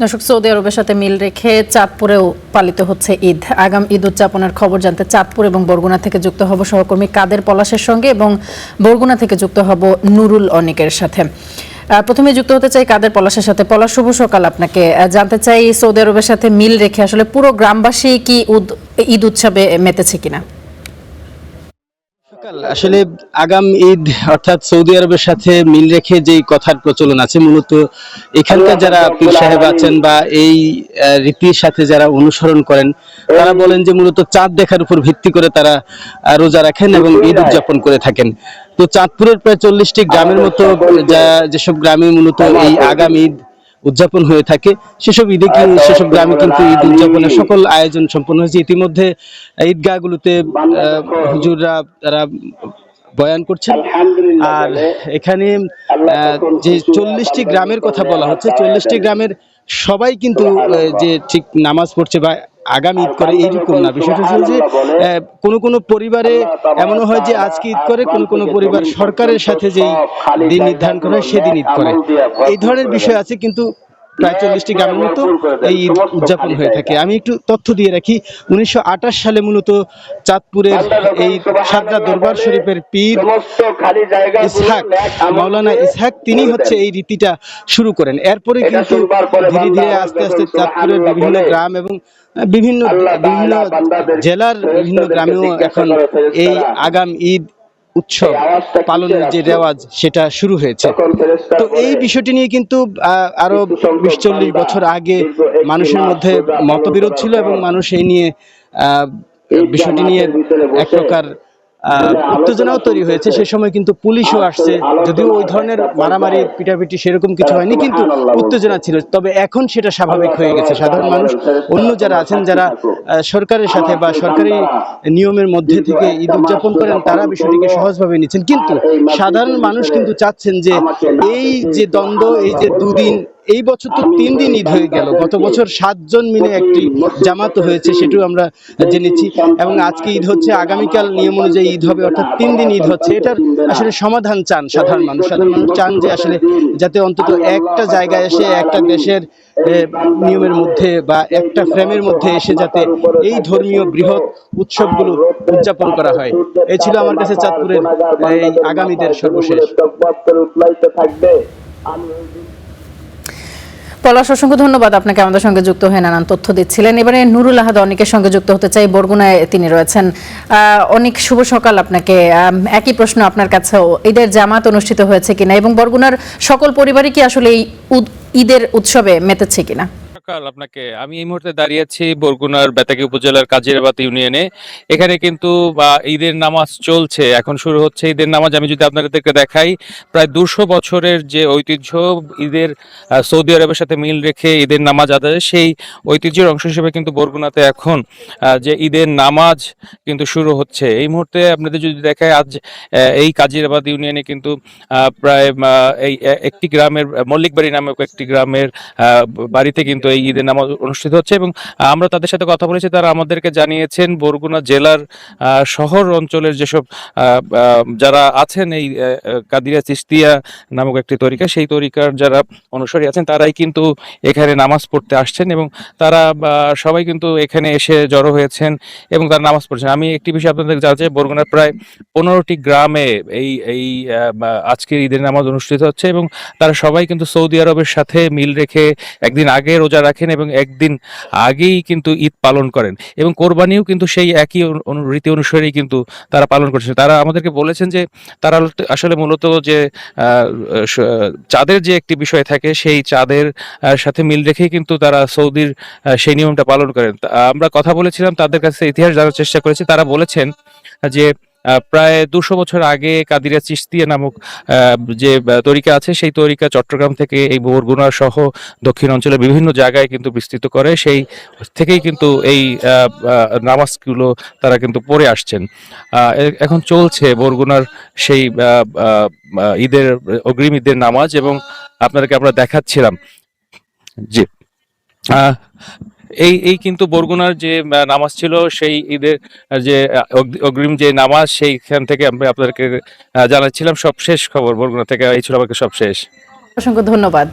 দর্শক, সৌদি আরবের সাথে মিল রেখে চাঁদপুরেও পালিত হচ্ছে ঈদ। আগাম ঈদ উদযাপনের খবর জানতে চাঁদপুর এবং বরগুনা থেকে যুক্ত হব সহকর্মী কাদের পলাশের সঙ্গে এবং বরগুনা থেকে যুক্ত হব নুরুল অনিকের সাথে। প্রথমে যুক্ত হতে চাই কাদের পলাশের সাথে। পলাশ, শুভ সকাল আপনাকে। জানতে চাই সৌদি আরবের সাথে মিল রেখে আসলে পুরো গ্রামবাসী কি ঈদ উৎসবে মেতেছে কিনা? আসলে আগাম ঈদ অর্থাৎ সৌদি আরবের সাথে মিল রেখে যেই কথার প্রচলন আছে, মূলত এখানকার যারা পীর সাহেব আছেন বা এই রীতির সাথে যারা অনুসরণ করেন, তারা বলেন যে মূলত চাঁদ দেখার উপর ভিত্তি করে তারা রোজা রাখেন এবং ঈদ উদযাপন করে থাকেন। তো চাঁদপুরের প্রায় 40টি গ্রামের মতো যেসব গ্রামে মূলত এই আগাম ঈদ উদযাপন হয়ে থাকে, সেসব গ্রামে কিন্তু ঈদ উদযাপনের সকল আয়োজন সম্পন্ন হয়েছে। ইতিমধ্যে ঈদগাহগুলোতে হুজুররা তারা বয়ান করছেন। আর এখানে যে 40টি গ্রামের কথা বলা হচ্ছে, 40টি গ্রামের সবাই কিন্তু যে ঠিক নামাজ পড়ছে বা আগাম ঈদ করে এইরকম না। বিষয়টা হচ্ছে যে কোনো পরিবারে এমনও হয় যে আজকে ঈদ করে, কোনো পরিবার সরকারের সাথে যেই দিন নির্ধারণ করা হয় সেদিন ঈদ করে। এই ধরনের বিষয় আছে, কিন্তু প্রায় 40টি গ্রামের মতো এই ঈদ উদযাপন হয়ে থাকে। আমি একটু তথ্য দিয়ে রাখি, 1928 সালে মূলত চাঁদপুরের এই সাদরা দরবার শরীফের পীর ইসহাক, মাওলানা ইসহাক, তিনি হচ্ছে এই রীতিটা শুরু করেন। এরপরে কিন্তু ধীরে ধীরে আস্তে আস্তে চাঁদপুরের বিভিন্ন গ্রাম এবং বিভিন্ন জেলার বিভিন্ন গ্রামেও এখন এই আগাম ঈদ উৎসব পালনের যে রেওয়াজ সেটা শুরু হয়েছে। তো এই বিষয়টি নিয়ে কিন্তু আরো 20-40 বছর আগে মানুষের মধ্যে মতবিরোধ ছিল এবং মানুষ এই নিয়ে বিষয়টি নিয়ে এক প্রকার উত্তেজনাও তৈরি হয়েছে। সে সময় কিন্তু পুলিশও আসছে, যদিও ওই ধরনের মারামারি পিটাপিটি সেরকম কিছু হয়নি, কিন্তু উত্তেজনা ছিল। তবে এখন সেটা স্বাভাবিক হয়ে গেছে। সাধারণ মানুষ, অন্য যারা আছেন, যারা সরকারের সাথে বা সরকারি নিয়মের মধ্যে থেকে ঈদ উদযাপন করেন, তারা বিষয়টিকে সহজভাবে নিচ্ছেন। কিন্তু সাধারণ মানুষ কিন্তু চাচ্ছেন যে এই যে দ্বন্দ্ব, এই যে দুদিন, এই বছর তো 3 দিন ঈদ হয়ে গেল, গত বছর 7 জন মিলে একটি জামাত হয়েছে, সেটাও আমরা জেনেছি। এবং আজকে ঈদ হচ্ছে, আগামীকাল নিয়ম অনুযায়ী ঈদ হবে, অর্থাৎ 3 দিন ঈদ হচ্ছে। এটার আসলে সমাধান চান সাধারণ মানুষ চান যে আসলে যাতে অন্তত একটা জায়গায় এসে, একটা দেশের নিয়মের মধ্যে বা একটা ফ্রেমের মধ্যে এসে যাতে এই ধর্মীয় বৃহৎ উৎসবগুলো উদযাপন করা হয়। এই ছিল আমার কাছে চাঁদপুরের এই আগামীদের সর্বশেষ। পলাশ, অসংখ্য ধন্যবাদ আপনাকে আমাদের সঙ্গে যুক্ত হয়ে নানান তথ্য দিচ্ছিলেন। এবারে নুরুল আহাদ অনিকের সঙ্গে যুক্ত হতে চাই, বরগুনায় তিনি রয়েছেন। অনেক শুভ সকাল আপনাকে। একই প্রশ্ন আপনার কাছেও, ঈদের জামাত অনুষ্ঠিত হয়েছে কিনা এবং বরগুনার সকল পরিবারই কি আসলে এই ঈদের উৎসবে মেতেছে কিনা? আপনাকে আমি এই মুহূর্তে দাঁড়িয়ে আছি বরগুনার বেতাগী উপজেলার কাজিরাবাদ ইউনিয়নে। এখানে কিন্তু ঈদের নামাজ চলছে, এখন শুরু হচ্ছে ঈদের নামাজ। আমি যদি আপনাদেরকে দেখাই, প্রায় 200 বছরের যে ঐতিহ্য ঈদের, সৌদি আরবের সাথে মিল রেখে ঈদের নামাজ আদায়, সেই ঐতিহ্যের অংশ হিসেবে কিন্তু বরগুনাতে এখন যে ঈদের নামাজ কিন্তু শুরু হচ্ছে। এই মুহূর্তে আপনাদের যদি দেখায়, আজ এই কাজিরাবাদ ইউনিয়নে কিন্তু প্রায় এই একটি গ্রামের, মল্লিকবাড়ি নামক একটি গ্রামের বাড়িতে কিন্তু এই ঈদের নামাজ অনুষ্ঠিত হচ্ছে এবং আমরা তাদের সাথে কথা বলেছি। তারা আমাদেরকে জানিয়েছেন বরগুনা জেলার শহর অঞ্চলের যেসব যারা আছেন এই কাদিরিয়া চিশতিয়া নামক একটি তরিকা, সেই তরিকার যারা অনুসারী আছেন, তারাই কিন্তু এখানে নামাজ পড়তে আসছেন এবং তারা সবাই কিন্তু এখানে এসে জড়ো হয়েছেন এবং তারা নামাজ পড়ছেন। আমি একটি বিষয় আপনাদের জানাতে চাই, বরগুনার প্রায় 15টি গ্রামে এই আজকের ঈদের নামাজ অনুষ্ঠিত হচ্ছে এবং তারা সবাই কিন্তু সৌদি আরবের সাথে মিল রেখে একদিন আগে রোজা রাখেন এবং একদিন আগেই কিন্তু ঈদ পালন করেন এবং কোরবানিও কিন্তু সেই একই রীতি অনুসারেই কিন্তু তারা পালন করছেন। তারা আমাদেরকে বলেছেন যে তারা আসলে মূলত যে চাঁদের যে একটি বিষয় থাকে, সেই চাঁদের সাথে মিল রেখেই কিন্তু তারা সৌদির সেই নিয়মটা পালন করেন। আমরা কথা বলেছিলাম, তাদের কাছে ইতিহাস জানার চেষ্টা করেছি। তারা বলেছেন যে প্রায় 200 বছর আগে কাদিরিয়া চিশতিয়া নামক যে তরিকা আছে, সেই তরিকা চট্টগ্রাম থেকে এই বরগুনা সহ দক্ষিণ অঞ্চলের বিভিন্ন জায়গায় কিন্তু বিস্তৃত করে, সেই থেকেই কিন্তু এই নামাজগুলো তারা কিন্তু পড়ে আসছেন। এখন চলছে বরগুনার সেই ঈদের অগ্রিম ঈদের নামাজ এবং আপনাদেরকে আমরা দেখাচ্ছিলাম যে এই কিন্তু বরগুনার যে নামাজ ছিল, সেই ঈদের যে অগ্রিম যে নামাজ, সেইখান থেকে আমি আপনাদেরকে জানাচ্ছিলাম সবশেষ খবর বরগুনা থেকে। এই ছিল আমাকে সবশেষ। অসংখ্য ধন্যবাদ।